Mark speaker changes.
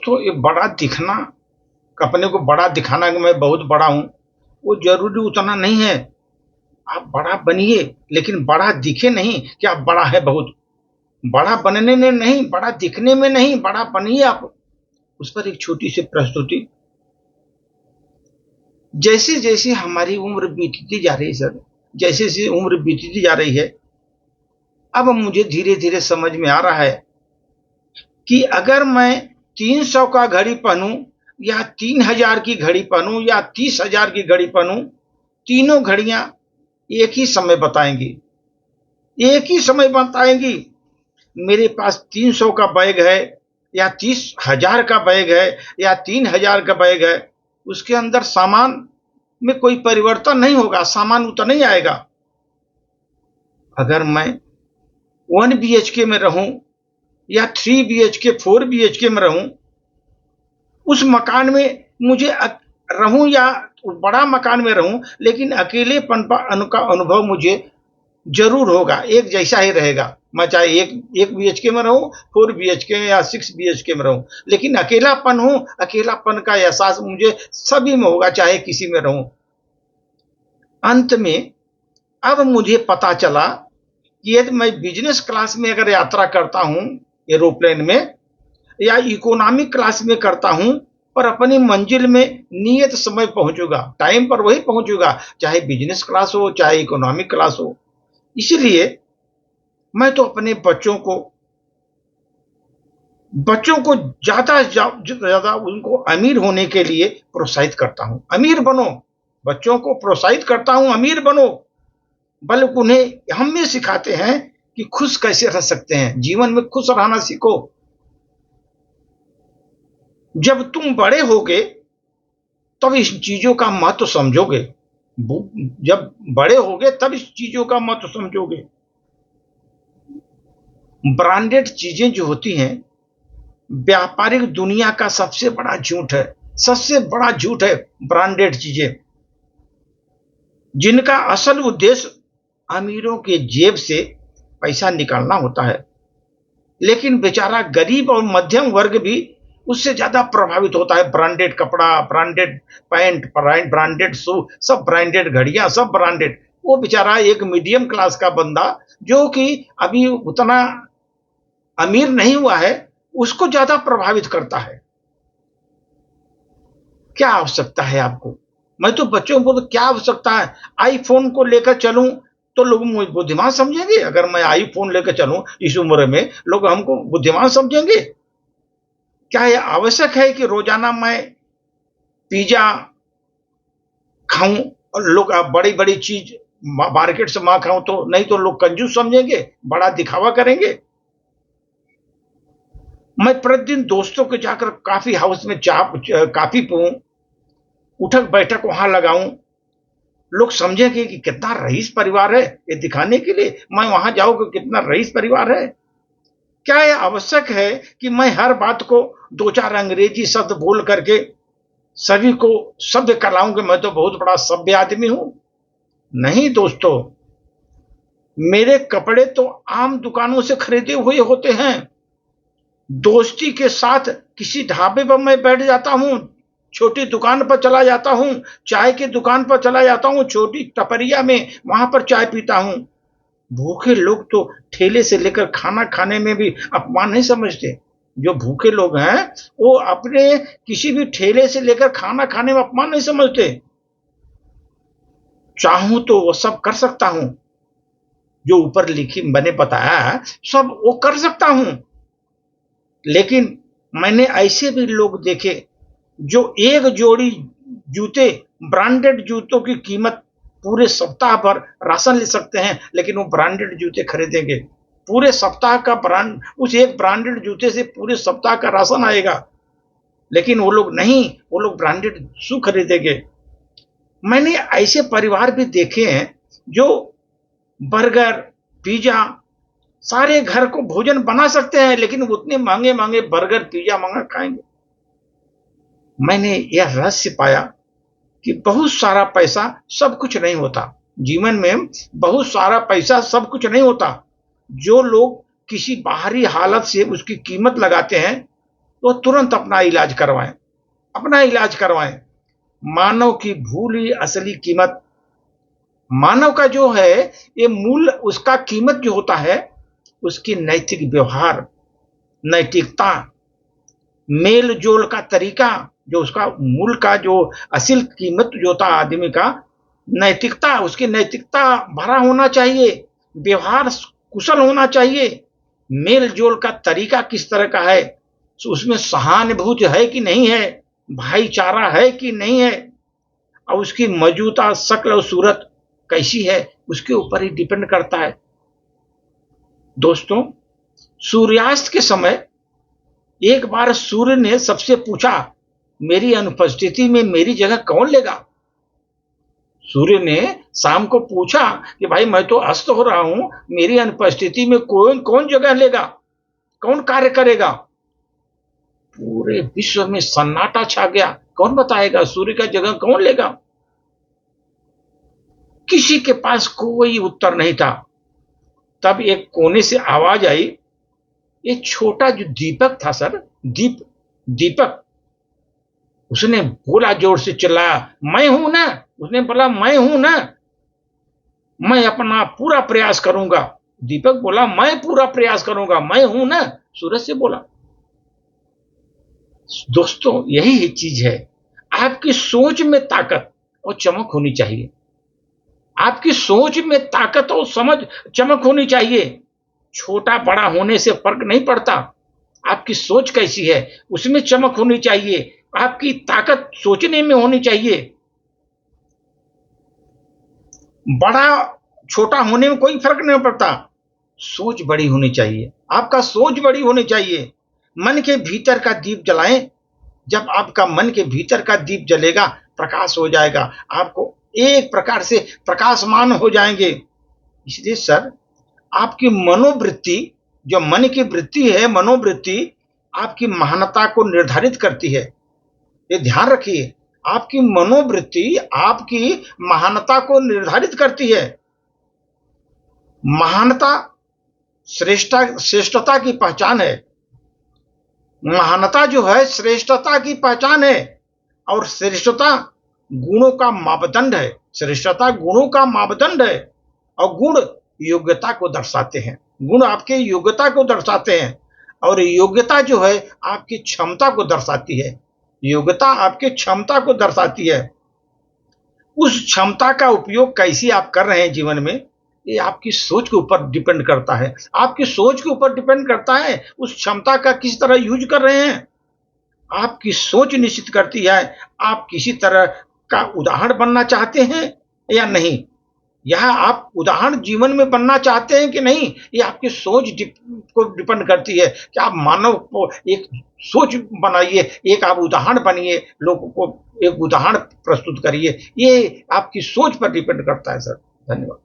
Speaker 1: दोस्तों, ये बड़ा दिखना, अपने को बड़ा दिखाना कि मैं बहुत बड़ा हूँ, वो ज़रूरी उतना नहीं है। आप बड़ा बनिए, लेकिन बड़ा दिखे नहीं कि आप बड़ा है बहुत। बड़ा बनने में नहीं, बड़ा दिखने में नहीं, बड़ा बनिए आप। उस पर एक छोटी-सी प्रस्तुति। जैसे-जैसे हमारी उम्र बीतती जा रही है सर, जैसे-जैसे उम्र बीतती जा रही है, अब मुझे धीरे-धीरे समझ में आ रहा है कि अगर मैं 300 का घड़ी पहनूँ या 3000 की घड़ी पहनूँ या 30,000 की घड़ी पहनूँ, तीनों घड़ियाँ एक ही समय बताएँगी। एक ही समय बताएँगी। मेरे पास 300 का बैग है या 30,000 का बैग है या 3,000 का बैग है, उसके अंदर सामान में कोई परिवर्तन नहीं होगा, सामान उतना ही आएगा। अगर मैं 1 बीएचके में रहूँ या 3 बीएचके, 4 बीएचके में रहूँ, उस मकान में मुझे रहूँ या बड़ा मकान में रहूँ, लेकिन अकेलेपन का अनुभव मुझे ज़रूर होगा, एक जैसा ही रहेगा। मैं चाहे 1 बीएचके में रहूँ, 4 बीएचके में या 6 बीएचके में रहूँ, लेकिन अकेलापन हूँ, अकेलापन का एहसास मुझे सभी में होगा, चाहे किसी में रहूँ। अंत में अब मुझे पता चला कि यदि मैं बिज़नेस क्लास में अगर यात्रा करता हूँ, एरोप्लेन में या इकोनॉमी क्लास में करता हूँ, पर अपनी मंजिल में नियत समय पहुँचूँगा, टाइम पर वही पहुँचूँगा, चाहे बिज़नेस क्लास हो, चाहे इकोनॉमी क्लास हो। इसलिए मैं तो अपने बच्चों को ज़्यादा उनको अमीर होने के लिए प्रोत्साहित करता हूँ। अमीर बनो, बच्चों को प्रोत्साहित करता हूँ, अमीर बनो। बल्कि उन्हें हम ये सिखाते हैं कि खुश कैसे रह सकते हैं, जीवन में खुश रहना सीखो। जब तुम बड़े होगे, तब इस चीज़ों का महत्व समझोगे। जब बड़े होगे, तब इस चीज़ों का महत्व समझोगे। ब्रांडेड चीज़ें जो होती हैं, व्यापारिक दुनिया का सबसे बड़ा झूठ है। सबसे बड़ा झूठ है ब्रांडेड चीज़ें, जिनका असल उद्देश्य अमीरों के जेब से पैसा निकालना होता है। लेकिन बेचारा गरीब और मध्यम वर्ग भी उससे ज़्यादा प्रभावित होता है। ब्रांडेड कपड़ा, ब्रांडेड पैंट, ब्रांडेड शू, सब ब्रांडेड घड़ियाँ, सब ब्रांडेड। वो बेचारा एक मीडियम क्लास का बंदा जो कि अभी उतना अमीर नहीं हुआ है, उसको ज़्यादा प्रभावित करता है। क्या आवश्यकता है आपको? मैं तो बच्चों को, तो क्या आवश्यकता है? आईफ़ोन को लेकर चलूँ तो लोग मुझे बुद्धिमान समझेंगे। अगर मैं आईफ़ोन लेकर चलूँ इस उम्र में, लोग हमको बुद्धिमान समझेंगे। क्या ये आवश्यक है कि रोज़ाना मैं पिज़्ज़ा खाऊँ और लोग बड़ी-बड़ी चीज़ मार्केट से ना खाऊँ तो? नहीं तो लोग कंजूस समझेंगे, बड़ा दिखावा करेंगे। मैं प्रतिदिन दोस्तों के जाकर कॉफ़ी हाउस में कॉफ़ी पीऊँ, उठक-बैठक वहाँ लगाऊँ, लोग समझेंगे कि कितना रईस परिवार है, ये दिखाने के लिए मैं वहाँ जाऊँ कि कितना रईस परिवार है। क्या ये आवश्यक है कि मैं हर बात को 2-4 अंग्रेजी शब्द बोल करके सभी को सभ्य कराऊँ कि मैं तो बहुत बड़ा सभ्य आदमी हूँ? नहीं दोस्तों, मेरे कपड़े तो आम दुकानों से खरीदे हुए होते हैं। दोस्ती के साथ किसी ढाबे पर मैं बैठ जाता हूँ, छोटी दुकान पर चला जाता हूँ, चाय की दुकान पर चला जाता हूँ, छोटी टपरिया में वहाँ पर चाय पीता हूँ। भूखे लोग तो ठेले से लेकर खाना खाने में भी अपमान नहीं समझते। जो भूखे लोग हैं, वो अपने किसी भी ठेले से लेकर खाना खाने में अपमान नहीं समझते। चाहूँ तो वो सब कर सकता हूँ, जो ऊपर लिखी मैंने बताया है, सब वो कर सकता हूँ। लेकिन मैंने ऐसे भी लोग देखे जो एक जोड़ी जूते, ब्रांडेड जूतों की कीमत पूरे सप्ताह भर राशन ले सकते हैं, लेकिन वो ब्रांडेड जूते खरीदेंगे। पूरे सप्ताह का उस एक ब्रांडेड जूते से पूरे सप्ताह का राशन आएगा, लेकिन वो लोग नहीं, वो लोग ब्रांडेड शू खरीदेंगे। मैंने ऐसे परिवार भी देखे हैं जो बर्गर, पिज़्ज़ा, सारे घर को भोजन बना सकते हैं, लेकिन उतने महँगे-महँगे बर्गर, पिज़्ज़ा मँगा खाएँगे। मैंने यह रहस्य पाया कि बहुत सारा पैसा सब कुछ नहीं होता। जीवन में बहुत सारा पैसा सब कुछ नहीं होता। जो लोग किसी बाहरी हालत से उसकी कीमत लगाते हैं, तो तुरंत अपना इलाज करवाएं, अपना इलाज करवाएं। मानव की भूल ही असली कीमत, मानव का जो है ये मूल, उसका कीमत जो होता है उसकी नैतिक व्यवहार, नैतिकता, मेल जोल का तरीका, जो उसका मूल का जो असल कीमत जो होता आदमी का, नैतिकता, उसकी नैतिकता भरा होना चाहिए, व्यवहार कुशल होना चाहिए, मेल जोल का तरीका किस तरह का है, उसमें सहानुभूति है कि नहीं है, भाईचारा है कि नहीं है, और उसकी मौजूदा शक्ल और सूरत कैसी है, उसके ऊपर ही डिपेंड करता है। दोस्तों, सूर्यास्त के समय एक बार सूर्य ने सबसे पूछा, मेरी अनुपस्थिति में मेरी जगह कौन लेगा? सूर्य ने शाम को पूछा कि भाई मैं तो अस्त हो रहा हूं, मेरी अनुपस्थिति में कौन कौन जगह लेगा, कौन कार्य करेगा? पूरे विश्व में सन्नाटा छा गया, कौन बताएगा सूर्य का जगह कौन लेगा? किसी के पास कोई उत्तर नहीं था। तब एक कोने से आवाज आई, एक छोटा जो दीपक था सर, दीपक, उसने बोला, जोर से चिल्लाया, मैं हूं ना। उसने बोला, मैं हूं ना, मैं अपना पूरा प्रयास करूंगा। दीपक बोला, मैं पूरा प्रयास करूंगा, मैं हूं ना, सूरज से बोला। दोस्तों, यही चीज है, आपकी सोच में ताकत और चमक होनी चाहिए, आपकी सोच में ताकत और समझ, चमक होनी चाहिए। छोटा बड़ा होने से फर्क नहीं पड़ता, आपकी सोच कैसी है उसमें चमक होनी चाहिए, आपकी ताकत सोचने में होनी चाहिए। बड़ा छोटा होने में कोई फर्क नहीं पड़ता, सोच बड़ी होनी चाहिए, आपका सोच बड़ी होनी चाहिए। मन के भीतर का दीप जलाएं, जब आपका मन के भीतर का दीप जलेगा, प्रकाश हो जाएगा, आपको एक प्रकार से प्रकाशमान हो जाएंगे। इसलिए सर, आपकी मनोवृत्ति, जो मन की वृत्ति है, मनोवृत्ति आपकी महानता को निर्धारित करती है, ये ध्यान रखिए। आपकी मनोवृत्ति आपकी महानता को निर्धारित करती है। महानता श्रेष्ठता की पहचान है, महानता जो है श्रेष्ठता की पहचान है, और श्रेष्ठता गुणों का मापदंड है, श्रेष्ठता गुणों का मापदंड है, और गुण योग्यता को दर्शाते हैं, गुण आपके योग्यता को दर्शाते हैं, और योग्यता जो है आपकी क्षमता को दर्शाती है, योग्यता आपकी क्षमता को दर्शाती है। उस क्षमता का उपयोग कैसे आप कर रहे हैं जीवन में, ये आपकी सोच के ऊपर डिपेंड करता है, आपकी सोच के ऊपर डिपेंड करता है, उस क्षमता का किस तरह यूज कर रहे हैं। आपकी सोच निश्चित करती है आप किसी तरह का उदाहरण बनना चाहते हैं या नहीं, यह आप उदाहरण जीवन में बनना चाहते हैं कि नहीं, ये आपकी सोच को डिपेंड करती है कि आप मानव को एक सोच बनाइए, एक आप उदाहरण बनिए, लोगों को एक उदाहरण प्रस्तुत करिए, ये आपकी सोच पर डिपेंड करता है सर। धन्यवाद।